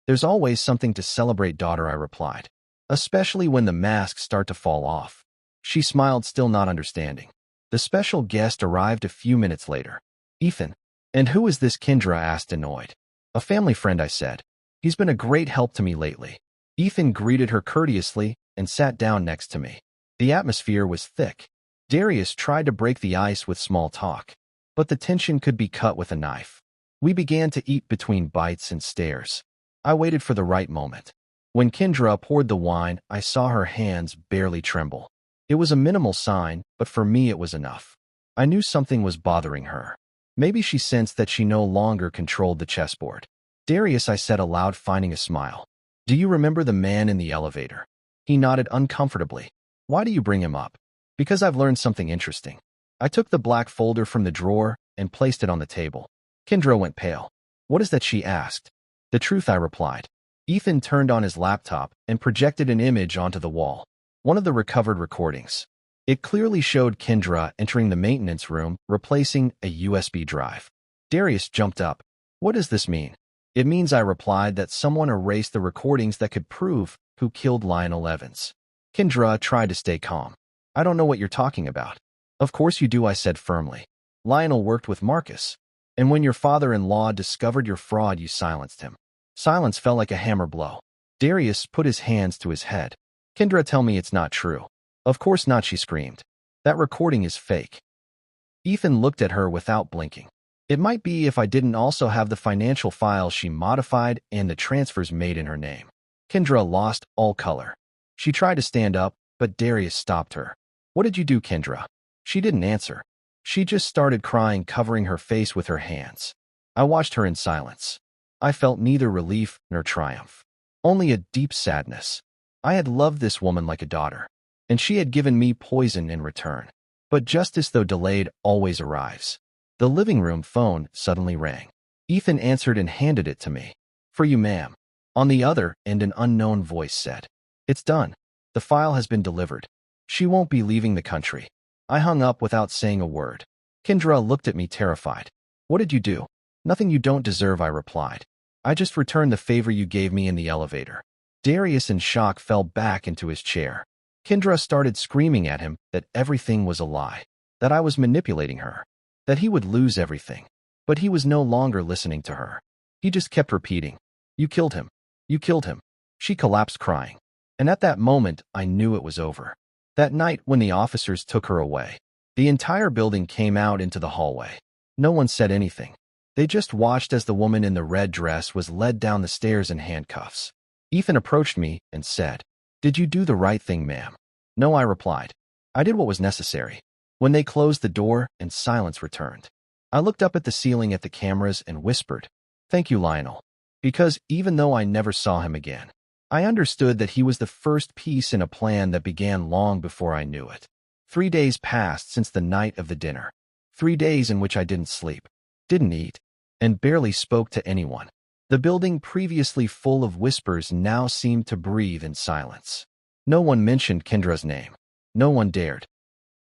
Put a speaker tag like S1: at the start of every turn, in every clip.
S1: There's always something to celebrate, daughter, I replied. Especially when the masks start to fall off. She smiled, still not understanding. The special guest arrived a few minutes later. Ethan. And who is this? Kendra asked, annoyed. A family friend, I said. He's been a great help to me lately. Ethan greeted her courteously and sat down next to me. The atmosphere was thick. Darius tried to break the ice with small talk, but the tension could be cut with a knife. We began to eat between bites and stares. I waited for the right moment. When Kendra poured the wine, I saw her hands barely tremble. It was a minimal sign, but for me it was enough. I knew something was bothering her. Maybe she sensed that she no longer controlled the chessboard. Darius, I said aloud, finding a smile. Do you remember the man in the elevator? He nodded uncomfortably. Why do you bring him up? Because I've learned something interesting. I took the black folder from the drawer and placed it on the table. Kendra went pale. What is that? She asked. The truth, I replied. Ethan turned on his laptop and projected an image onto the wall. One of the recovered recordings. It clearly showed Kendra entering the maintenance room, replacing a USB drive. Darius jumped up. What does this mean? It means, I replied, that someone erased the recordings that could prove who killed Lionel Evans. Kendra tried to stay calm. I don't know what you're talking about. Of course you do, I said firmly. Lionel worked with Marcus. And when your father-in-law discovered your fraud, you silenced him. Silence fell like a hammer blow. Darius put his hands to his head. Kendra, tell me it's not true. Of course not, she screamed. That recording is fake. Ethan looked at her without blinking. It might be if I didn't also have the financial files she modified and the transfers made in her name. Kendra lost all color. She tried to stand up, but Darius stopped her. What did you do, Kendra? She didn't answer. She just started crying, covering her face with her hands. I watched her in silence. I felt neither relief nor triumph, only a deep sadness. I had loved this woman like a daughter, and she had given me poison in return. But justice, though delayed, always arrives. The living room phone suddenly rang. Ethan answered and handed it to me. For you, ma'am. On the other end, an unknown voice said, It's done. The file has been delivered. She won't be leaving the country. I hung up without saying a word. Kendra looked at me terrified. What did you do? Nothing you don't deserve, I replied. I just returned the favor you gave me in the elevator. Darius, in shock, fell back into his chair. Kendra started screaming at him that everything was a lie, that I was manipulating her, that he would lose everything. But he was no longer listening to her. He just kept repeating, You killed him. You killed him. She collapsed crying. And at that moment, I knew it was over. That night, when the officers took her away, the entire building came out into the hallway. No one said anything. They just watched as the woman in the red dress was led down the stairs in handcuffs. Ethan approached me and said, Did you do the right thing, ma'am? No, I replied. I did what was necessary. When they closed the door and silence returned, I looked up at the ceiling at the cameras and whispered, Thank you, Lionel. Because even though I never saw him again, I understood that he was the first piece in a plan that began long before I knew it. 3 days passed since the night of the dinner. 3 days in which I didn't sleep, didn't eat, and barely spoke to anyone. The building, previously full of whispers, now seemed to breathe in silence. No one mentioned Kendra's name. No one dared.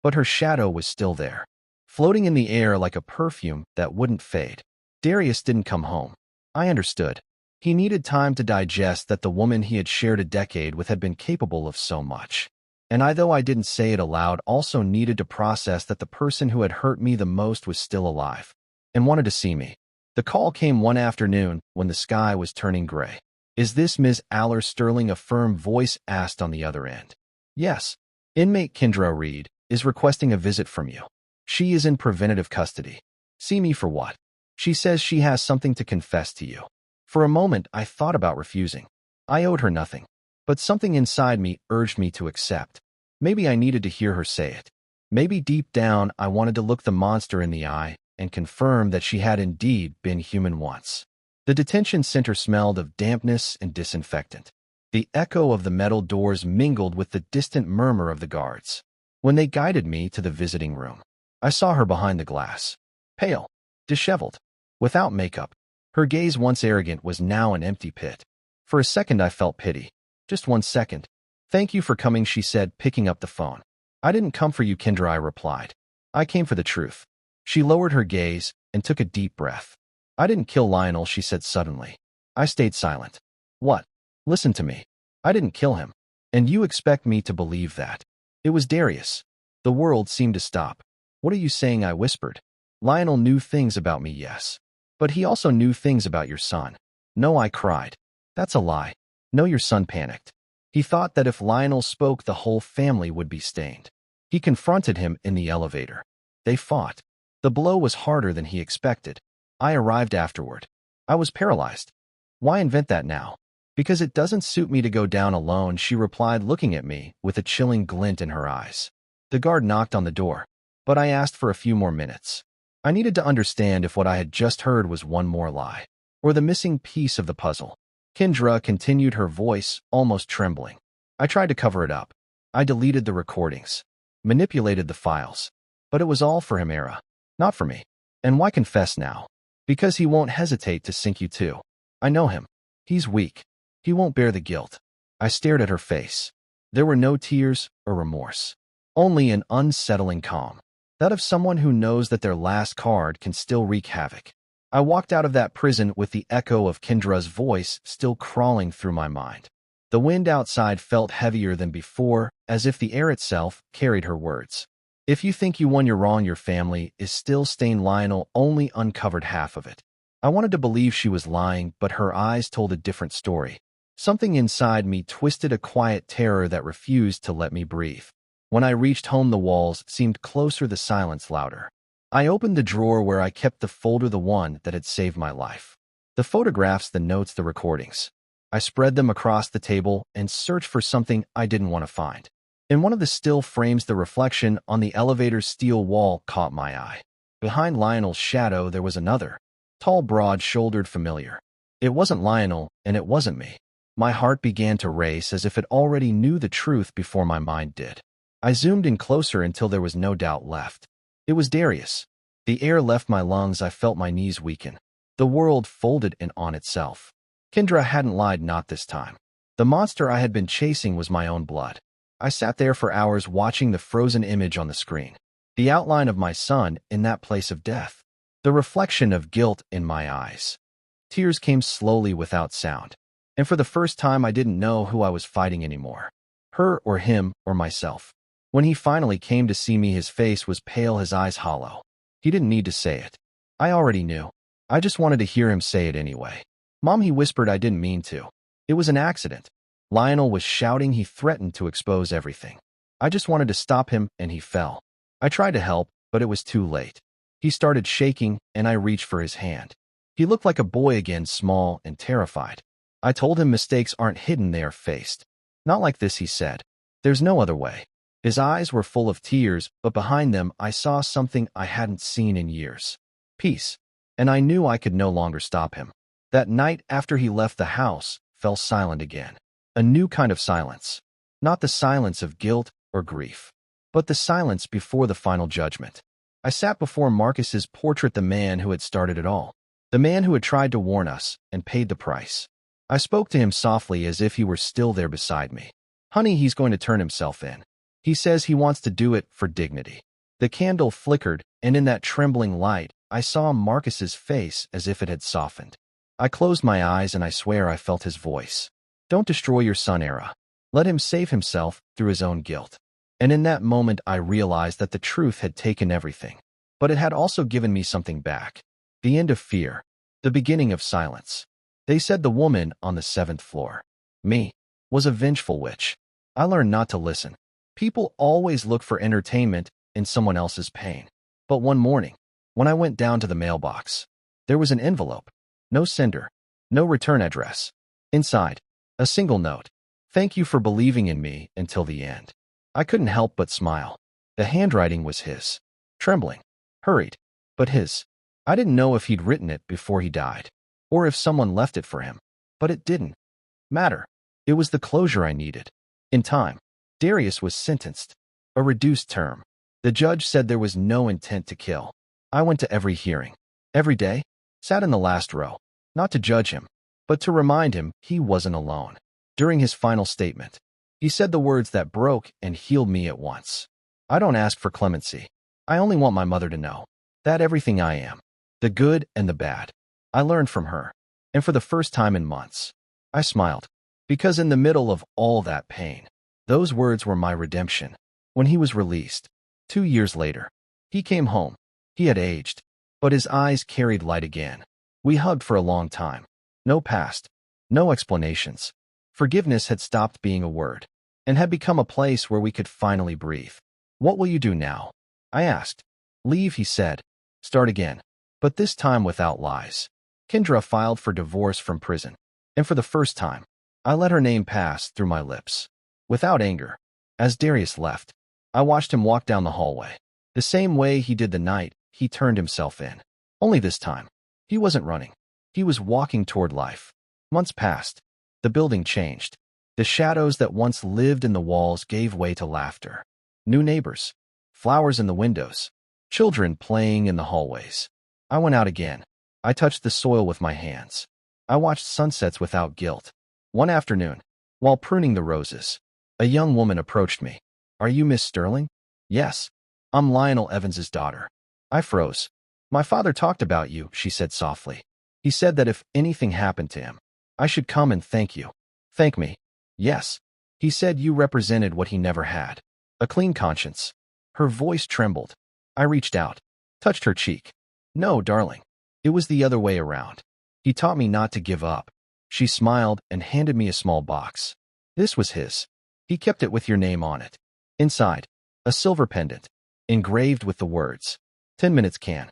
S1: But her shadow was still there, floating in the air like a perfume that wouldn't fade. Darius didn't come home. I understood. He needed time to digest that the woman he had shared a decade with had been capable of so much. And I, though I didn't say it aloud, also needed to process that the person who had hurt me the most was still alive and wanted to see me. The call came one afternoon when the sky was turning gray. Is this Ms. Aller Sterling? A firm voice asked on the other end. Yes. Inmate Kendra Reed is requesting a visit from you. She is in preventative custody. See me for what? She says she has something to confess to you. For a moment, I thought about refusing. I owed her nothing, but something inside me urged me to accept. Maybe I needed to hear her say it. Maybe deep down, I wanted to look the monster in the eye and confirm that she had indeed been human once. The detention center smelled of dampness and disinfectant. The echo of the metal doors mingled with the distant murmur of the guards. When they guided me to the visiting room, I saw her behind the glass. Pale, disheveled, without makeup. Her gaze, once arrogant, was now an empty pit. For a second, I felt pity. Just 1 second. Thank you for coming, she said, picking up the phone. I didn't come for you, Kendra, I replied. I came for the truth. She lowered her gaze and took a deep breath. I didn't kill Lionel, she said suddenly. I stayed silent. What? Listen to me. I didn't kill him. And you expect me to believe that? It was Darius. The world seemed to stop. What are you saying? I whispered. Lionel knew things about me, yes. But he also knew things about your son. No, I cried. That's a lie. No, your son panicked. He thought that if Lionel spoke, the whole family would be stained. He confronted him in the elevator. They fought. The blow was harder than he expected. I arrived afterward. I was paralyzed. Why invent that now? Because it doesn't suit me to go down alone, she replied, looking at me with a chilling glint in her eyes. The guard knocked on the door, but I asked for a few more minutes. I needed to understand if what I had just heard was one more lie, or the missing piece of the puzzle. Kendra continued, her voice almost trembling. I tried to cover it up. I deleted the recordings, manipulated the files. But it was all for him, Era, not for me. And why confess now? Because he won't hesitate to sink you too. I know him. He's weak. He won't bear the guilt. I stared at her face. There were no tears or remorse. Only an unsettling calm. That of someone who knows that their last card can still wreak havoc. I walked out of that prison with the echo of Kendra's voice still crawling through my mind. The wind outside felt heavier than before, as if the air itself carried her words. If you think you won, you're wrong. Your family is still stained. Lionel only uncovered half of it. I wanted to believe she was lying, but her eyes told a different story. Something inside me twisted, a quiet terror that refused to let me breathe. When I reached home, the walls seemed closer, the silence louder. I opened the drawer where I kept the folder, the one that had saved my life. The photographs, the notes, the recordings. I spread them across the table and searched for something I didn't want to find. In one of the still frames, the reflection on the elevator's steel wall caught my eye. Behind Lionel's shadow, there was another, tall, broad-shouldered, familiar. It wasn't Lionel, and it wasn't me. My heart began to race as if it already knew the truth before my mind did. I zoomed in closer until there was no doubt left. It was Darius. The air left my lungs. I felt my knees weaken. The world folded in on itself. Kendra hadn't lied, not this time. The monster I had been chasing was my own blood. I sat there for hours watching the frozen image on the screen. The outline of my son in that place of death. The reflection of guilt in my eyes. Tears came slowly without sound. And for the first time, I didn't know who I was fighting anymore. Her or him or myself. When he finally came to see me, his face was pale, his eyes hollow. He didn't need to say it. I already knew. I just wanted to hear him say it anyway. Mom, he whispered, I didn't mean to. It was an accident. Lionel was shouting. He threatened to expose everything. I just wanted to stop him, and he fell. I tried to help, but it was too late. He started shaking, and I reached for his hand. He looked like a boy again, small and terrified. I told him mistakes aren't hidden, they are faced. Not like this, he said. There's no other way. His eyes were full of tears, but behind them I saw something I hadn't seen in years. Peace. And I knew I could no longer stop him. That night after he left, the house fell silent again. A new kind of silence. Not the silence of guilt or grief, but the silence before the final judgment. I sat before Marcus's portrait, the man who had started it all. The man who had tried to warn us and paid the price. I spoke to him softly as if he were still there beside me. Honey, he's going to turn himself in. He says he wants to do it for dignity. The candle flickered, and in that trembling light, I saw Marcus's face as if it had softened. I closed my eyes and I swear I felt his voice. Don't destroy your son, Era. Let him save himself through his own guilt. And in that moment I realized that the truth had taken everything. But it had also given me something back. The end of fear. The beginning of silence. They said the woman on the 7th floor, me, was a vengeful witch. I learned not to listen. People always look for entertainment in someone else's pain. But one morning, when I went down to the mailbox, there was an envelope. No sender. No return address. Inside, a single note. Thank you for believing in me until the end. I couldn't help but smile. The handwriting was his. Trembling. Hurried. But his. I didn't know if he'd written it before he died, or if someone left it for him. But it didn't matter. It was the closure I needed. In time, Darius was sentenced. A reduced term. The judge said there was no intent to kill. I went to every hearing. Every day, sat in the last row. Not to judge him, but to remind him he wasn't alone. During his final statement, he said the words that broke and healed me at once. I don't ask for clemency. I only want my mother to know that everything I am, the good and the bad, I learned from her. And for the first time in months, I smiled. Because in the middle of all that pain, those words were my redemption. When he was released, 2 years later, he came home. He had aged, but his eyes carried light again. We hugged for a long time. No past, no explanations. Forgiveness had stopped being a word and had become a place where we could finally breathe. What will you do now? I asked. Leave, he said. Start again. But this time without lies. Kendra filed for divorce from prison, and for the first time, I let her name pass through my lips. Without anger. As Darius left, I watched him walk down the hallway. The same way he did the night he turned himself in. Only this time, he wasn't running. He was walking toward life. Months passed. The building changed. The shadows that once lived in the walls gave way to laughter. New neighbors. Flowers in the windows. Children playing in the hallways. I went out again. I touched the soil with my hands. I watched sunsets without guilt. One afternoon, while pruning the roses, a young woman approached me. Are you Miss Sterling? Yes. I'm Lionel Evans's daughter. I froze. My father talked about you, she said softly. He said that if anything happened to him, I should come and thank you. Thank me? Yes. He said you represented what he never had. A clean conscience. Her voice trembled. I reached out, touched her cheek. No, darling. It was the other way around. He taught me not to give up. She smiled and handed me a small box. This was his. He kept it with your name on it. Inside, a silver pendant, engraved with the words, 10 minutes can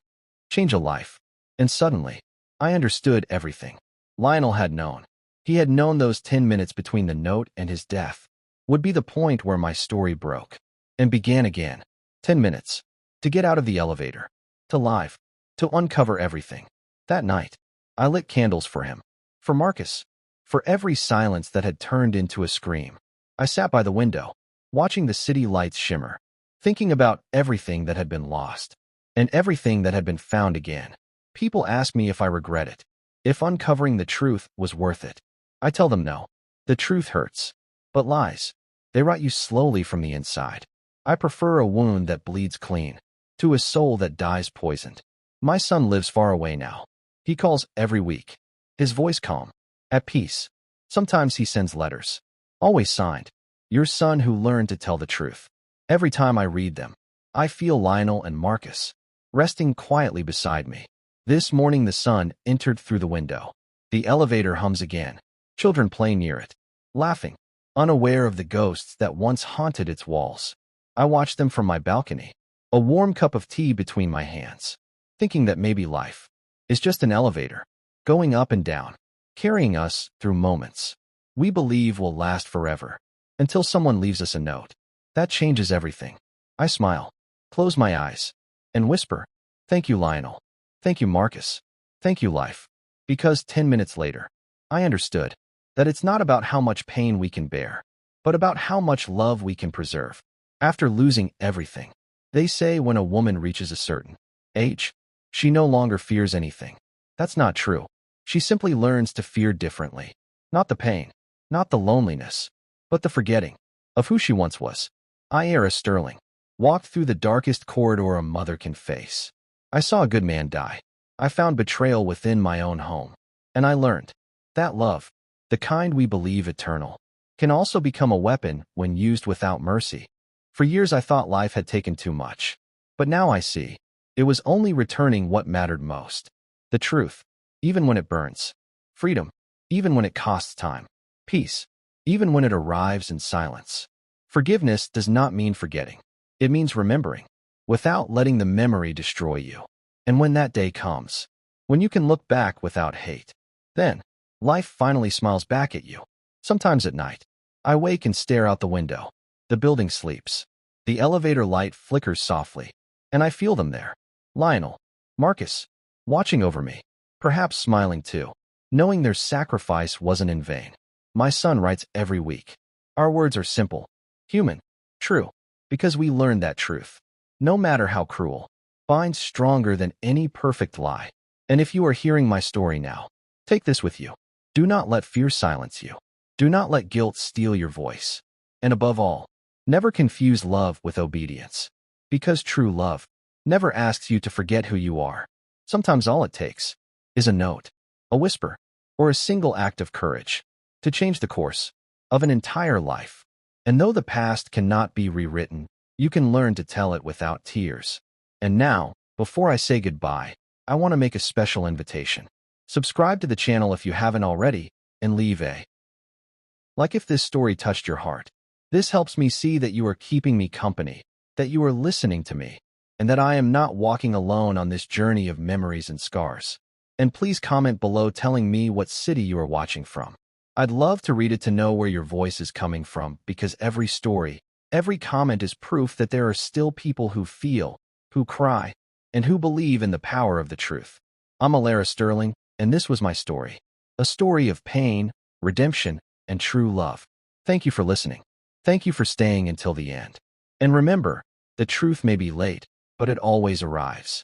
S1: change a life. And suddenly, I understood everything. Lionel had known. He had known those 10 minutes between the note and his death would be the point where my story broke and began again. 10 minutes. To get out of the elevator. To live. To uncover everything. That night, I lit candles for him. For Marcus. For every silence that had turned into a scream. I sat by the window, watching the city lights shimmer, thinking about everything that had been lost, and everything that had been found again. People ask me if I regret it, if uncovering the truth was worth it. I tell them no. The truth hurts. But lies, they rot you slowly from the inside. I prefer a wound that bleeds clean to a soul that dies poisoned. My son lives far away now. He calls every week. His voice calm, at peace. Sometimes he sends letters. Always signed, your son who learned to tell the truth. Every time I read them, I feel Lionel and Marcus resting quietly beside me. This morning the sun entered through the window. The elevator hums again. Children play near it, laughing, unaware of the ghosts that once haunted its walls. I watch them from my balcony, a warm cup of tea between my hands, thinking that maybe life is just an elevator, going up and down, carrying us through moments we believe will last forever, until someone leaves us a note. That changes everything. I smile, close my eyes, and whisper, thank you, Lionel. Thank you, Marcus. Thank you, life. Because 10 minutes later, I understood that it's not about how much pain we can bear, but about how much love we can preserve. After losing everything, they say when a woman reaches a certain age, she no longer fears anything. That's not true. She simply learns to fear differently. Not the pain, not the loneliness, but the forgetting of who she once was. I, Era Sterling, walked through the darkest corridor a mother can face. I saw a good man die. I found betrayal within my own home. And I learned that love, the kind we believe eternal, can also become a weapon when used without mercy. For years I thought life had taken too much. But now I see. It was only returning what mattered most. The truth, even when it burns. Freedom, even when it costs time. Peace, even when it arrives in silence. Forgiveness does not mean forgetting. It means remembering, without letting the memory destroy you. And when that day comes, when you can look back without hate, then life finally smiles back at you. Sometimes at night, I wake and stare out the window. The building sleeps. The elevator light flickers softly, and I feel them there. Lionel, Marcus, watching over me, perhaps smiling too, knowing their sacrifice wasn't in vain. My son writes every week. Our words are simple, human, true, because we learned that truth, no matter how cruel, binds stronger than any perfect lie. And if you are hearing my story now, take this with you. Do not let fear silence you. Do not let guilt steal your voice. And above all, never confuse love with obedience. Because true love never asks you to forget who you are. Sometimes all it takes is a note, a whisper, or a single act of courage. to change the course of an entire life. And though the past cannot be rewritten, you can learn to tell it without tears. And now, before I say goodbye, I want to make a special invitation. Subscribe to the channel if you haven't already, and leave a like if this story touched your heart. This helps me see that you are keeping me company, that you are listening to me, and that I am not walking alone on this journey of memories and scars. And please comment below telling me what city you are watching from. I'd love to read it to know where your voice is coming from, because every story, every comment is proof that there are still people who feel, who cry, and who believe in the power of the truth. I'm Alara Sterling, and this was my story. A story of pain, redemption, and true love. Thank you for listening. Thank you for staying until the end. And remember, the truth may be late, but it always arrives.